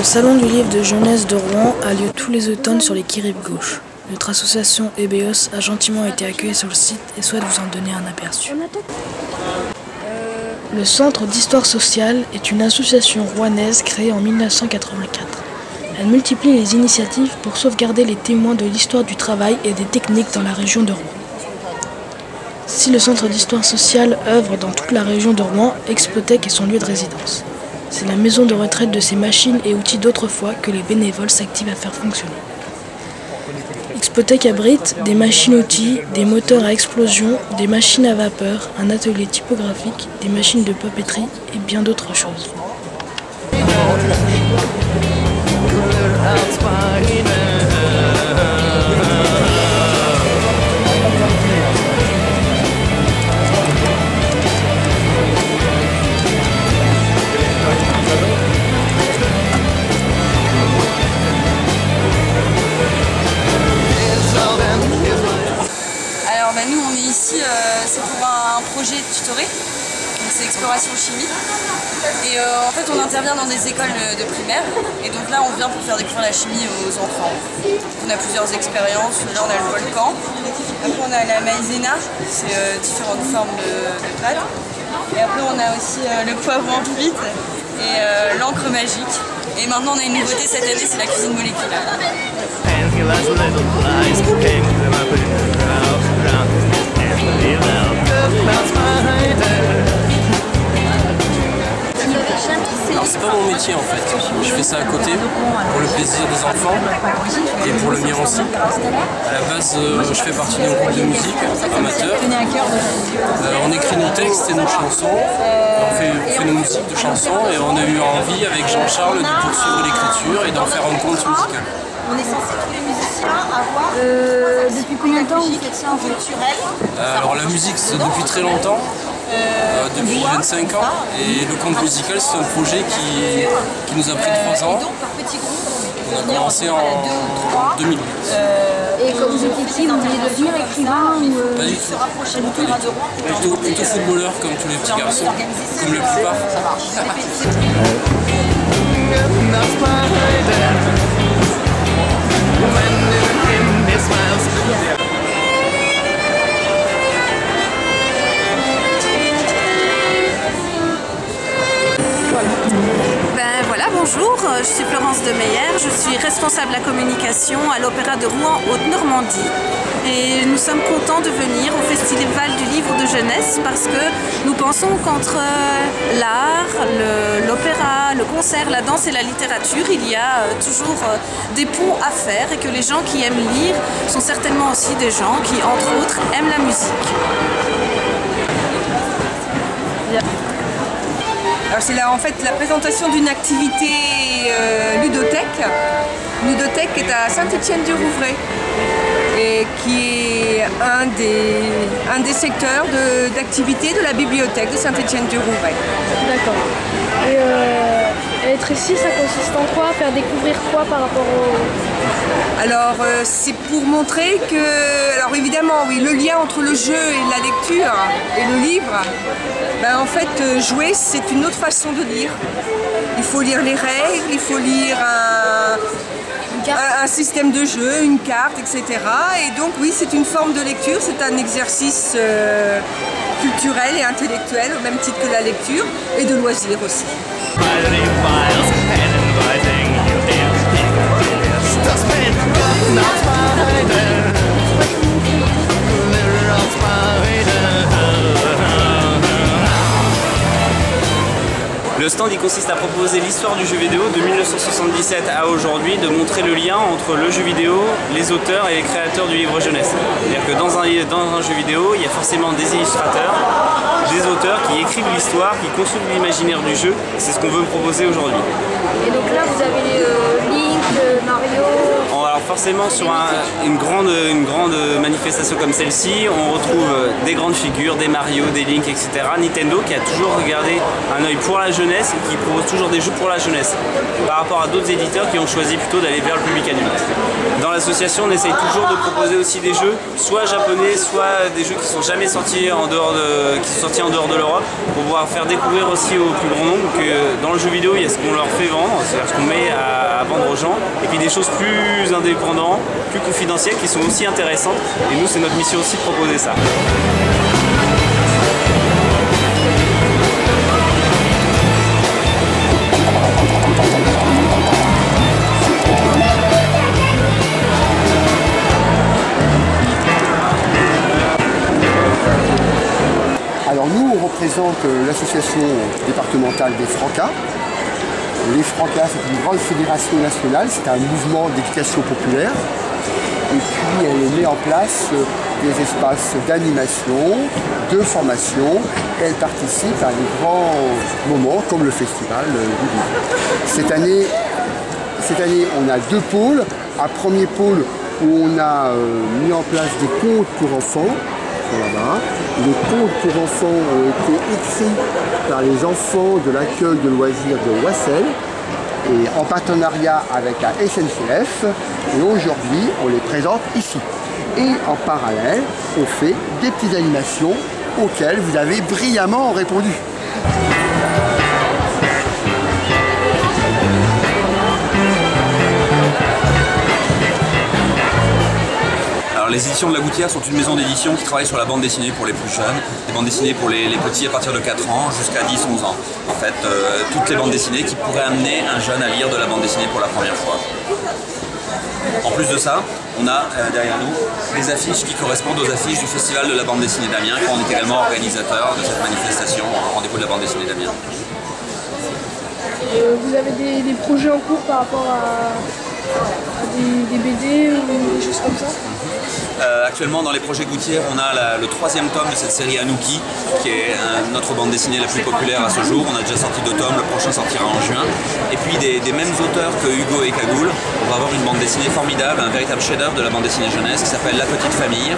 Le salon du livre de jeunesse de Rouen a lieu tous les automnes sur les quais rive gauche. Notre association EBEOS a gentiment été accueillie sur le site et souhaite vous en donner un aperçu. Le Centre d'Histoire Sociale est une association rouennaise créée en 1984. Elle multiplie les initiatives pour sauvegarder les témoins de l'histoire du travail et des techniques dans la région de Rouen. Si le Centre d'Histoire Sociale œuvre dans toute la région de Rouen, Expotec est son lieu de résidence. C'est la maison de retraite de ces machines et outils d'autrefois que les bénévoles s'activent à faire fonctionner. Expotec abrite des machines-outils, des moteurs à explosion, des machines à vapeur, un atelier typographique, des machines de papeterie et bien d'autres choses. Nous on est ici, c'est pour un projet tutoré, c'est exploration chimie et en fait on intervient dans des écoles de primaire et donc là on vient pour faire découvrir la chimie aux enfants. On a plusieurs expériences, là on a le volcan, après on a la maïzena, c'est différentes formes de pâtes et après on a aussi le poivre en vite et l'encre magique et maintenant on a une nouveauté cette année, c'est la cuisine moléculaire. Alors c'est pas mon métier en fait, je fais ça à côté pour le plaisir des enfants et pour le mien aussi. À la base je fais partie d'un groupe de musique amateur, on écrit nos textes et nos chansons, on fait nos musiques de chansons et on a eu envie avec Jean-Charles de poursuivre l'écriture et d'en faire un conte musical. On est censé tous les musiciens avoir... depuis combien de temps vous faites ça en culturel? Alors la musique c'est depuis très longtemps, depuis 25 ans, et le conte musical c'est un projet qui nous a pris 3 ans. On a commencé en 2008. Et quand vous étiez petit, vous vouliez devenir écrivain ou pas du tout. Plutôt footballeur comme tous les petits garçons, comme la plupart. Voilà, bonjour, je suis Florence Demeyer, je suis responsable de la communication à l'Opéra de Rouen Haute-Normandie et nous sommes contents de venir au Festival du livre de jeunesse parce que nous pensons qu'entre l'art, l'opéra, le concert, la danse et la littérature, il y a toujours des ponts à faire et que les gens qui aiment lire sont certainement aussi des gens qui, entre autres, aiment la musique. C'est en fait la présentation d'une activité ludothèque. Ludothèque est à Saint-Étienne-du-Rouvray et qui est un des secteurs d'activité de la bibliothèque de Saint-Étienne-du-Rouvray. D'accord. Et être ici, ça consiste en quoi? Faire découvrir quoi par rapport au... Alors c'est pour montrer que, alors évidemment oui, le lien entre le jeu et la lecture et le livre, ben, en fait jouer c'est une autre façon de lire. Il faut lire les règles, il faut lire un système de jeu, une carte, etc. Et donc oui, c'est une forme de lecture, c'est un exercice culturel et intellectuel au même titre que la lecture et de loisir aussi. Le stand il consiste à proposer l'histoire du jeu vidéo de 1977 à aujourd'hui, de montrer le lien entre le jeu vidéo, les auteurs et les créateurs du livre jeunesse. C'est-à-dire que dans un jeu vidéo, il y a forcément des illustrateurs, des auteurs qui écrivent l'histoire, qui construisent l'imaginaire du jeu. C'est ce qu'on veut proposer aujourd'hui. Et donc là, vous avez Link, Mario... Alors forcément sur une grande manifestation comme celle-ci, on retrouve des grandes figures, des Mario, des Link, etc. Nintendo qui a toujours regardé un œil pour la jeunesse et qui propose toujours des jeux pour la jeunesse, par rapport à d'autres éditeurs qui ont choisi plutôt d'aller vers le public adulte. Dans l'association, on essaye toujours de proposer aussi des jeux, soit japonais, soit des jeux qui sont jamais sortis en dehors de l'Europe, pour pouvoir faire découvrir aussi au plus grand nombre que dans le jeu vidéo, il y a ce qu'on leur fait vendre, c'est-à-dire ce qu'on met à vendre aux gens, et puis des choses plus indépendantes, plus confidentielles, qui sont aussi intéressantes. Et nous, c'est notre mission aussi de proposer ça. Alors nous, on représente l'association départementale des Francas. Les Francas, c'est une grande fédération nationale, c'est un mouvement d'éducation populaire. Et puis elle met en place des espaces d'animation, de formation. Et elle participe à des grands moments comme le festival du livre. Cette année, on a deux pôles. Un premier pôle où on a mis en place des contes pour enfants. Là-bas. Les contes pour enfants ont été écrits par les enfants de l'accueil de loisirs de Wassel et en partenariat avec la SNCF. Et aujourd'hui, on les présente ici. Et en parallèle, on fait des petites animations auxquelles vous avez brillamment répondu. Les éditions de la Gouttière sont une maison d'édition qui travaille sur la bande dessinée pour les plus jeunes, des bandes dessinées pour les petits à partir de 4 ans jusqu'à 10-11 ans. En fait, toutes les bandes dessinées qui pourraient amener un jeune à lire de la bande dessinée pour la première fois. En plus de ça, on a derrière nous les affiches qui correspondent aux affiches du Festival de la bande dessinée d'Amiens, quand on est également organisateur de cette manifestation en rendez-vous de la bande dessinée d'Amiens. Vous avez des projets en cours par rapport à des BD ou des choses comme ça? Actuellement, dans les projets Gouttière, on a le 3e tome de cette série Anouki, qui est notre bande dessinée la plus populaire à ce jour. On a déjà sorti 2 tomes, le prochain sortira en juin. Et puis des mêmes auteurs que Hugo et Cagoule, on va avoir une bande dessinée formidable, un véritable chef-d'œuvre de la bande dessinée jeunesse qui s'appelle La Petite Famille,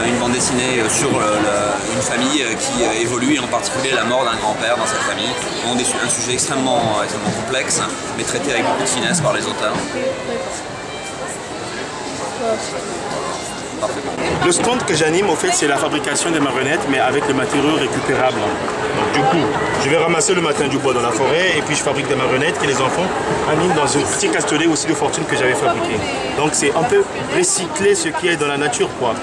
une bande dessinée sur une famille qui évolue, et en particulier la mort d'un grand-père dans cette famille. Donc un sujet extrêmement complexe, mais traité avec beaucoup de finesse par les auteurs. Le stand que j'anime, au fait, c'est la fabrication des marionnettes, mais avec le matériau récupérable. Donc, du coup, je vais ramasser le matin du bois dans la forêt et puis je fabrique des marionnettes que les enfants animent dans un petit castelet aussi de fortune que j'avais fabriqué. Donc, c'est un peu recycler ce qui est dans la nature, quoi.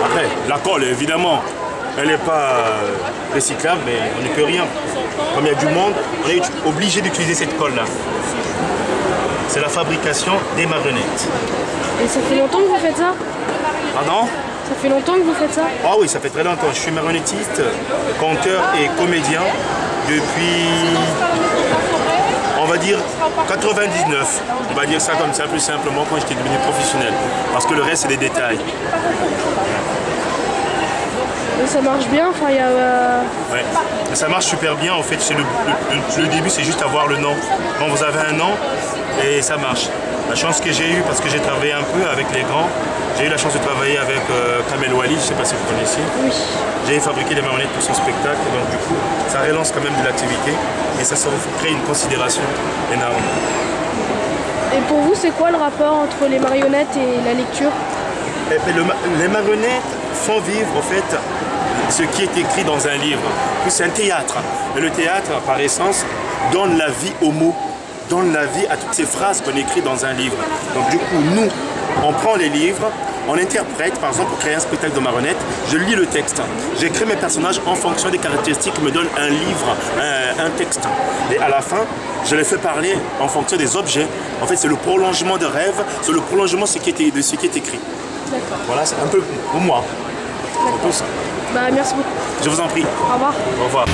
Après, la colle, évidemment, elle n'est pas recyclable, mais on ne peut rien. Comme il y a du monde, on est obligé d'utiliser cette colle-là. C'est la fabrication des marionnettes. Et ça fait longtemps que vous faites ça? Pardon? Ça fait longtemps que vous faites ça? Ah oui, ça fait très longtemps. Je suis marionnettiste, conteur et comédien depuis, on va dire, 99. On va dire ça comme ça, plus simplement, quand j'étais devenu professionnel. Parce que le reste, c'est des détails. Et ça marche bien, enfin il y a... Ouais, ça marche super bien. En fait, le début, c'est juste avoir le nom. Quand vous avez un nom, et ça marche. La chance que j'ai eue, parce que j'ai travaillé un peu avec les grands, j'ai eu la chance de travailler avec Kamel Wally, je ne sais pas si vous connaissez. Oui. J'ai fabriqué des marionnettes pour son spectacle, donc du coup, ça relance quand même de l'activité et ça crée une considération énorme. Et pour vous, c'est quoi le rapport entre les marionnettes et la lecture? Les marionnettes font vivre, en fait, ce qui est écrit dans un livre. C'est un théâtre. Et le théâtre, par essence, donne la vie aux mots, donne la vie à toutes ces phrases qu'on écrit dans un livre. Donc du coup, nous, on prend les livres, on interprète, par exemple, pour créer un spectacle de marionnettes, je lis le texte. J'écris mes personnages en fonction des caractéristiques qui me donnent un livre, un texte. Et à la fin, je les fais parler en fonction des objets. En fait, c'est le prolongement de rêve, c'est le prolongement de ce qui est écrit. Voilà, c'est un peu pour moi. Un peu ça. Bah, merci beaucoup. Je vous en prie. Au revoir. Au revoir.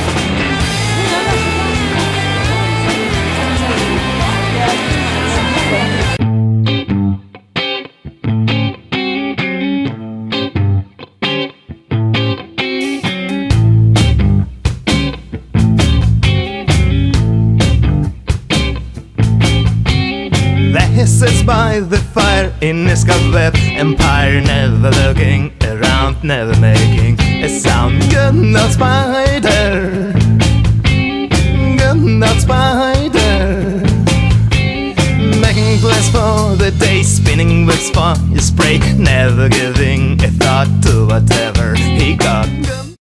The hisses by the fire in this cobweb empire, never looking around, never making